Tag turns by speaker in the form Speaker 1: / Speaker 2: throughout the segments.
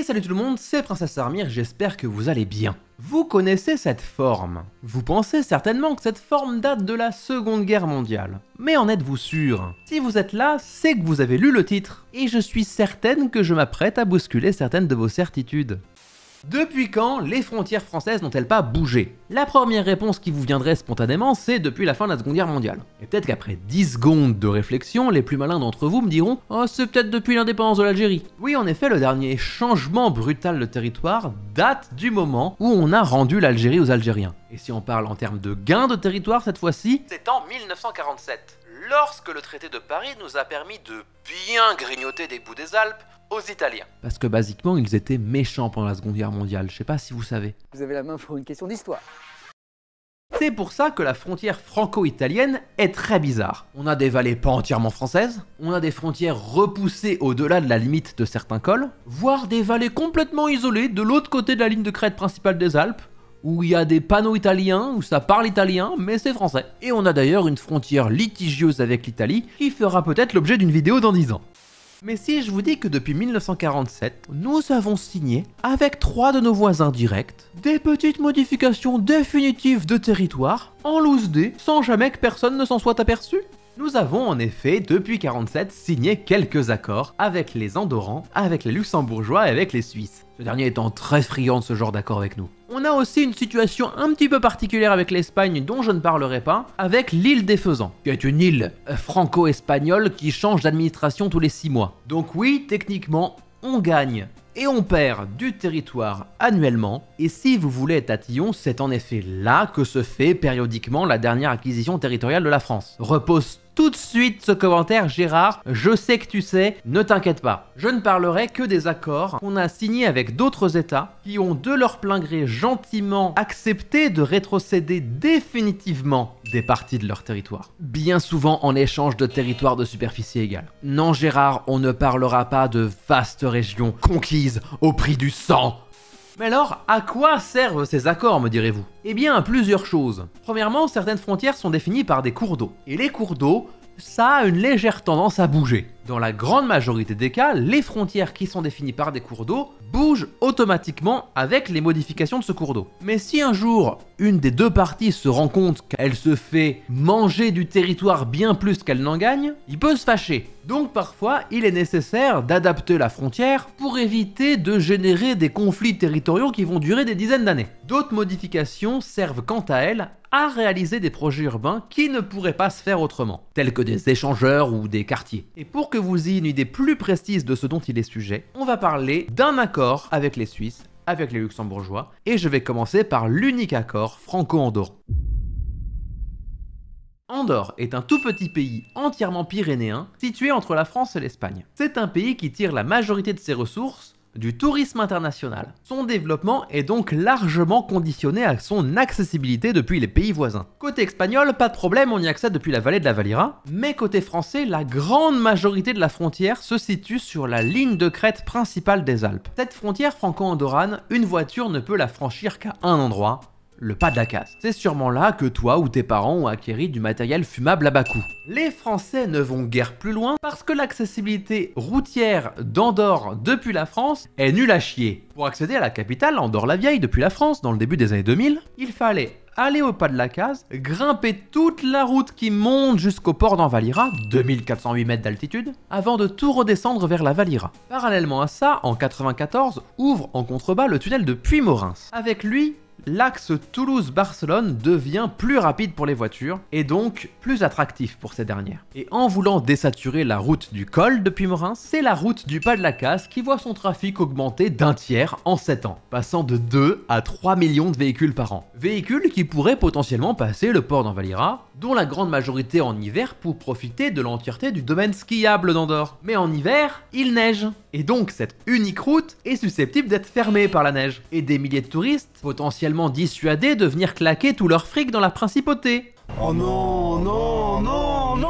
Speaker 1: salut tout le monde, c'est Princesse Armire, j'espère que vous allez bien. Vous connaissez cette forme. Vous pensez certainement que cette forme date de la Seconde Guerre mondiale. Mais en êtes-vous sûr? Si vous êtes là, c'est que vous avez lu le titre. Et je suis certaine que je m'apprête à bousculer certaines de vos certitudes. Depuis quand les frontières françaises n'ont-elles pas bougé? La première réponse qui vous viendrait spontanément, c'est depuis la fin de la Seconde Guerre mondiale. Et peut-être qu'après 10 secondes de réflexion, les plus malins d'entre vous me diront « Oh, c'est peut-être depuis l'indépendance de l'Algérie ». Oui, en effet, le dernier changement brutal de territoire date du moment où on a rendu l'Algérie aux Algériens. Et si on parle en termes de gain de territoire cette fois-ci, c'est en 1947, lorsque le traité de Paris nous a permis de bien grignoter des bouts des Alpes aux Italiens. Parce que basiquement, ils étaient méchants pendant la Seconde Guerre mondiale, je sais pas si vous savez.
Speaker 2: Vous avez la main pour une question d'histoire.
Speaker 1: C'est pour ça que la frontière franco-italienne est très bizarre. On a des vallées pas entièrement françaises, on a des frontières repoussées au-delà de la limite de certains cols, voire des vallées complètement isolées de l'autre côté de la ligne de crête principale des Alpes, où il y a des panneaux italiens, où ça parle italien, mais c'est français. Et on a d'ailleurs une frontière litigieuse avec l'Italie, qui fera peut-être l'objet d'une vidéo dans 10 ans. Mais si je vous dis que depuis 1947, nous avons signé, avec 3 de nos voisins directs, des petites modifications définitives de territoire, en loose dé, sans jamais que personne ne s'en soit aperçu? Nous avons en effet, depuis 1947, signé quelques accords avec les Andorrans, avec les Luxembourgeois et avec les Suisses. Ce dernier étant très friand de ce genre d'accord avec nous. On a aussi une situation un petit peu particulière avec l'Espagne dont je ne parlerai pas, avec l'île des Faisans, qui est une île franco-espagnole qui change d'administration tous les 6 mois. Donc oui, techniquement, on gagne et on perd du territoire annuellement, et si vous voulez être tatillon, c'est en effet là que se fait périodiquement la dernière acquisition territoriale de la France. Repose tout de suite ce commentaire, Gérard, je sais que tu sais, ne t'inquiète pas. Je ne parlerai que des accords qu'on a signés avec d'autres États qui ont de leur plein gré gentiment accepté de rétrocéder définitivement des parties de leur territoire. Bien souvent en échange de territoires de superficie égale. Non Gérard, on ne parlera pas de vastes régions conquises au prix du sang. Mais alors, à quoi servent ces accords, me direz-vous? Eh bien, à plusieurs choses. Premièrement, certaines frontières sont définies par des cours d'eau. Et les cours d'eau, ça a une légère tendance à bouger. Dans la grande majorité des cas, les frontières qui sont définies par des cours d'eau bougent automatiquement avec les modifications de ce cours d'eau. Mais si un jour, une des deux parties se rend compte qu'elle se fait manger du territoire bien plus qu'elle n'en gagne, il peut se fâcher. Donc parfois, il est nécessaire d'adapter la frontière pour éviter de générer des conflits territoriaux qui vont durer des dizaines d'années. D'autres modifications servent quant à elles à réaliser des projets urbains qui ne pourraient pas se faire autrement, tels que des échangeurs ou des quartiers. Et pour que vous ayez une idée plus précise de ce dont il est sujet, on va parler d'un accord avec les Suisses, avec les Luxembourgeois, et je vais commencer par l'unique accord franco-andorran. Andorre est un tout petit pays entièrement pyrénéen, situé entre la France et l'Espagne. C'est un pays qui tire la majorité de ses ressources du tourisme international. Son développement est donc largement conditionné à son accessibilité depuis les pays voisins. Côté espagnol, pas de problème, on y accède depuis la vallée de la Valira, mais côté français, la grande majorité de la frontière se situe sur la ligne de crête principale des Alpes. Cette frontière franco-andorrane, une voiture ne peut la franchir qu'à un endroit, le pas de la case. C'est sûrement là que toi ou tes parents ont acquéri du matériel fumable à bas coût. Les Français ne vont guère plus loin parce que l'accessibilité routière d'Andorre depuis la France est nulle à chier. Pour accéder à la capitale, Andorre-la-Vieille, depuis la France, dans le début des années 2000, il fallait aller au pas de la case, grimper toute la route qui monte jusqu'au port d'Envalira, 2408 mètres d'altitude, avant de tout redescendre vers la Valira. Parallèlement à ça, en 94, ouvre en contrebas le tunnel de Puymaurens. Avec lui, l'axe Toulouse-Barcelone devient plus rapide pour les voitures et donc plus attractif pour ces dernières. Et en voulant désaturer la route du col de Puymaurens, c'est la route du pas de la Casse qui voit son trafic augmenter d'un tiers en 7 ans, passant de 2 à 3 millions de véhicules par an. Véhicules qui pourraient potentiellement passer le port d'Envalira, dont la grande majorité en hiver pour profiter de l'entièreté du domaine skiable d'Andorre. Mais en hiver, il neige. Et donc cette unique route est susceptible d'être fermée par la neige. Et des milliers de touristes, potentiellement dissuadés de venir claquer tout leur fric dans la principauté.
Speaker 3: Oh non, non, non, non!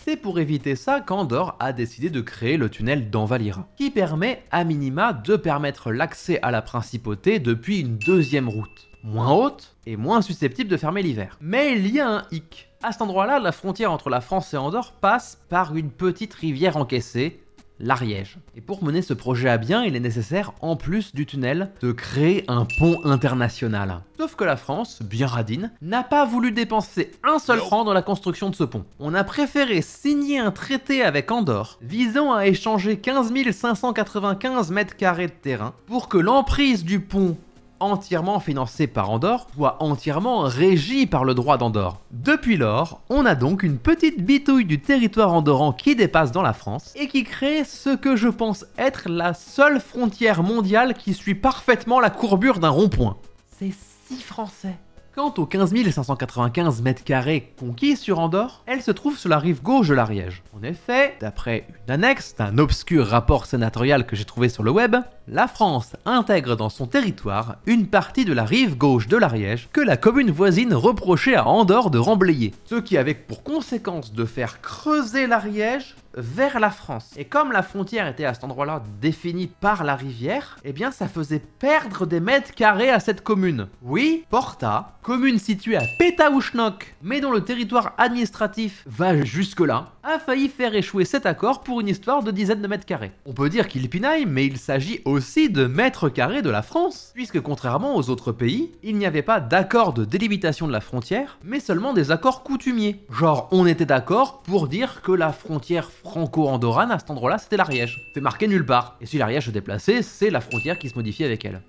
Speaker 1: C'est pour éviter ça qu'Andorre a décidé de créer le tunnel d'Envalira, qui permet à minima de permettre l'accès à la principauté depuis une deuxième route, moins haute et moins susceptible de fermer l'hiver. Mais il y a un hic. À cet endroit-là, la frontière entre la France et Andorre passe par une petite rivière encaissée, l'Ariège. Et pour mener ce projet à bien, il est nécessaire, en plus du tunnel, de créer un pont international. Sauf que la France, bien radine, n'a pas voulu dépenser un seul franc dans la construction de ce pont. On a préféré signer un traité avec Andorre, visant à échanger 15 595 mètres carrés de terrain, pour que l'emprise du pont entièrement financé par Andorre, soit entièrement régi par le droit d'Andorre. Depuis lors, on a donc une petite bitouille du territoire andorran qui dépasse dans la France et qui crée ce que je pense être la seule frontière mondiale qui suit parfaitement la courbure d'un rond-point. C'est si français. Quant aux 15 595 mètres carrés conquis sur Andorre, elle se trouve sur la rive gauche de l'Ariège. En effet, d'après une annexe d'un obscur rapport sénatorial que j'ai trouvé sur le web, la France intègre dans son territoire une partie de la rive gauche de l'Ariège que la commune voisine reprochait à Andorre de remblayer, ce qui avait pour conséquence de faire creuser l'Ariège vers la France. Et comme la frontière était à cet endroit-là définie par la rivière, eh bien ça faisait perdre des mètres carrés à cette commune. Oui, Porta, commune située à Pétaouchnok, mais dont le territoire administratif va jusque-là, a failli faire échouer cet accord pour une histoire de dizaines de mètres carrés. On peut dire qu'il pinaille, mais il s'agit aussi de mètres carrés de la France, puisque contrairement aux autres pays, il n'y avait pas d'accord de délimitation de la frontière, mais seulement des accords coutumiers. Genre, on était d'accord pour dire que la frontière franco-andorrane à cet endroit-là, c'était l'Ariège. C'est marqué nulle part. Et si l'Ariège se déplaçait, c'est la frontière qui se modifie avec elle.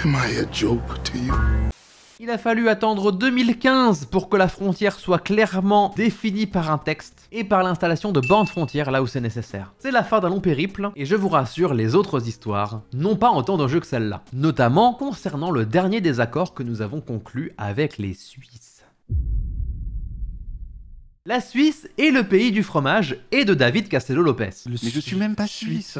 Speaker 3: Am I a joke to you?
Speaker 1: Il a fallu attendre 2015 pour que la frontière soit clairement définie par un texte et par l'installation de bornes frontières là où c'est nécessaire. C'est la fin d'un long périple et je vous rassure, les autres histoires n'ont pas autant d'enjeux que celle-là, notamment concernant le dernier des accords que nous avons conclu avec les Suisses. La Suisse est le pays du fromage et de David Castello-Lopez.
Speaker 3: Mais je suis même pas suisse.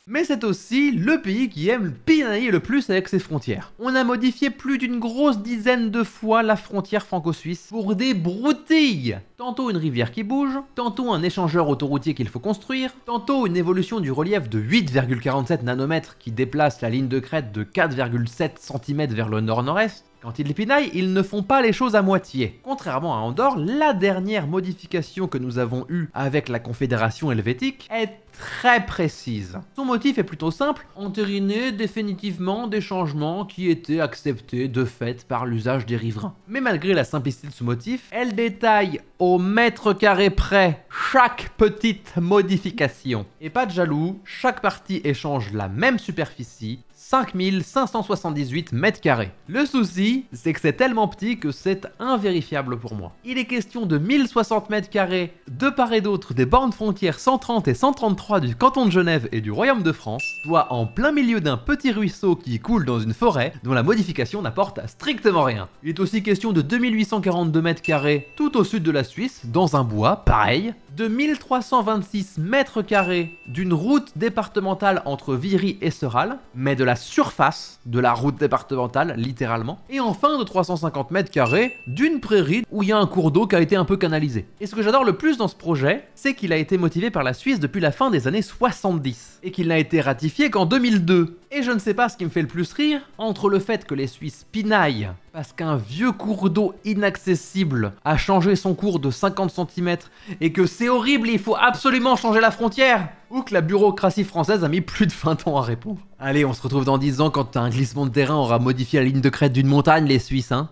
Speaker 1: Mais c'est aussi le pays qui aime pinailler le plus avec ses frontières. On a modifié plus d'une grosse dizaine de fois la frontière franco-suisse pour des broutilles. Tantôt une rivière qui bouge, tantôt un échangeur autoroutier qu'il faut construire, tantôt une évolution du relief de 8,47 nanomètres qui déplace la ligne de crête de 4,7 cm vers le nord-nord-est. Quand ils pinaillent, ils ne font pas les choses à moitié. Contrairement à Andorre, la dernière modification que nous avons eue avec la Confédération helvétique est très précise. Son motif est plutôt simple, entériner définitivement des changements qui étaient acceptés de fait par l'usage des riverains. Mais malgré la simplicité de ce motif, elle détaille au mètre carré près chaque petite modification. Et pas de jaloux, chaque partie échange la même superficie, 5578 mètres carrés. Le souci, c'est que c'est tellement petit que c'est invérifiable pour moi. Il est question de 1060 mètres carrés de part et d'autre des bornes frontières 130 et 133 du canton de Genève et du Royaume de France, soit en plein milieu d'un petit ruisseau qui coule dans une forêt dont la modification n'apporte strictement rien. Il est aussi question de 2842 mètres carrés tout au sud de la Suisse, dans un bois, pareil, de 1326 mètres carrés d'une route départementale entre Viry et Serral, mais de la surface de la route départementale, littéralement, et enfin de 350 mètres carrés d'une prairie où il y a un cours d'eau qui a été un peu canalisé. Et ce que j'adore le plus dans ce projet, c'est qu'il a été motivé par la Suisse depuis la fin des années 70, et qu'il n'a été ratifié qu'en 2002. Et je ne sais pas ce qui me fait le plus rire, entre le fait que les Suisses pinaillent parce qu'un vieux cours d'eau inaccessible a changé son cours de 50 cm et que c'est horrible et il faut absolument changer la frontière, ou que la bureaucratie française a mis plus de 20 ans à répondre. Allez, on se retrouve dans 10 ans quand un glissement de terrain aura modifié la ligne de crête d'une montagne, les Suisses, hein.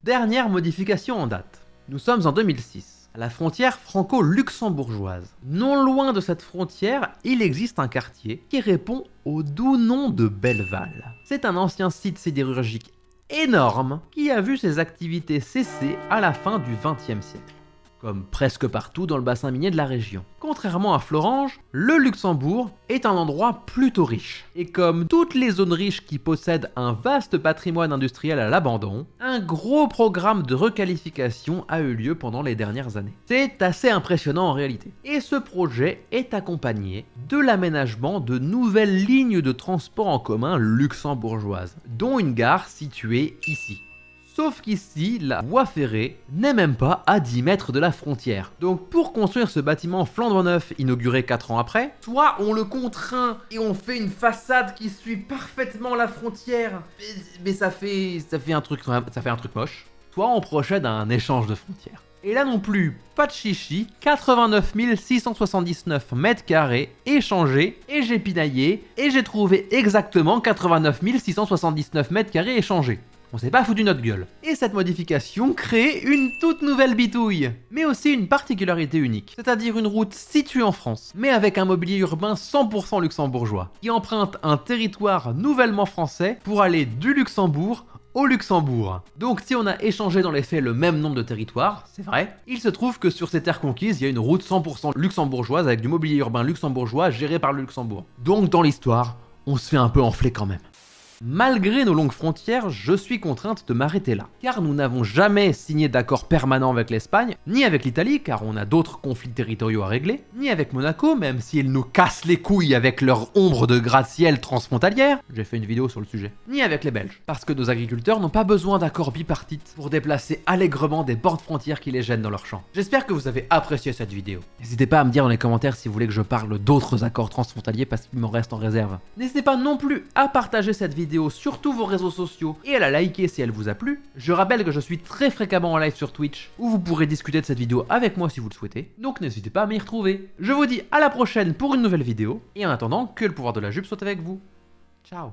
Speaker 1: Dernière modification en date. Nous sommes en 2006. À la frontière franco-luxembourgeoise. Non loin de cette frontière, il existe un quartier qui répond au doux nom de Belleval. C'est un ancien site sidérurgique énorme qui a vu ses activités cesser à la fin du XXe siècle. Comme presque partout dans le bassin minier de la région. Contrairement à Florange, le Luxembourg est un endroit plutôt riche. Et comme toutes les zones riches qui possèdent un vaste patrimoine industriel à l'abandon, un gros programme de requalification a eu lieu pendant les dernières années. C'est assez impressionnant en réalité. Et ce projet est accompagné de l'aménagement de nouvelles lignes de transport en commun luxembourgeoises, dont une gare située ici. Sauf qu'ici, la voie ferrée n'est même pas à 10 mètres de la frontière. Donc pour construire ce bâtiment flambant neuf inauguré 4 ans après, soit on le contraint et on fait une façade qui suit parfaitement la frontière, mais ça fait un truc moche, soit on procède à un échange de frontières. Et là non plus, pas de chichi, 89 679 mètres carrés échangés, et j'ai pinaillé, et j'ai trouvé exactement 89 679 mètres carrés échangés. On s'est pas foutu notre gueule. Et cette modification crée une toute nouvelle bitouille, mais aussi une particularité unique, c'est-à-dire une route située en France, mais avec un mobilier urbain 100% luxembourgeois, qui emprunte un territoire nouvellement français pour aller du Luxembourg au Luxembourg. Donc si on a échangé dans les faits le même nombre de territoires, c'est vrai, il se trouve que sur ces terres conquises, il y a une route 100% luxembourgeoise avec du mobilier urbain luxembourgeois géré par le Luxembourg. Donc dans l'histoire, on se fait un peu enfler quand même. Malgré nos longues frontières, je suis contrainte de m'arrêter là, car nous n'avons jamais signé d'accord permanent avec l'Espagne, ni avec l'Italie, car on a d'autres conflits territoriaux à régler, ni avec Monaco, même s'ils nous cassent les couilles avec leur ombre de gratte-ciel transfrontalière, j'ai fait une vidéo sur le sujet, ni avec les Belges, parce que nos agriculteurs n'ont pas besoin d'accords bipartites pour déplacer allègrement des bords de frontières qui les gênent dans leurs champs. J'espère que vous avez apprécié cette vidéo. N'hésitez pas à me dire dans les commentaires si vous voulez que je parle d'autres accords transfrontaliers parce qu'il m'en reste en réserve. N'hésitez pas non plus à partager cette vidéo sur tous vos réseaux sociaux et à la liker si elle vous a plu. Je rappelle que je suis très fréquemment en live sur Twitch où vous pourrez discuter de cette vidéo avec moi si vous le souhaitez, donc n'hésitez pas à m'y retrouver. Je vous dis à la prochaine pour une nouvelle vidéo et en attendant que le pouvoir de la jupe soit avec vous. Ciao.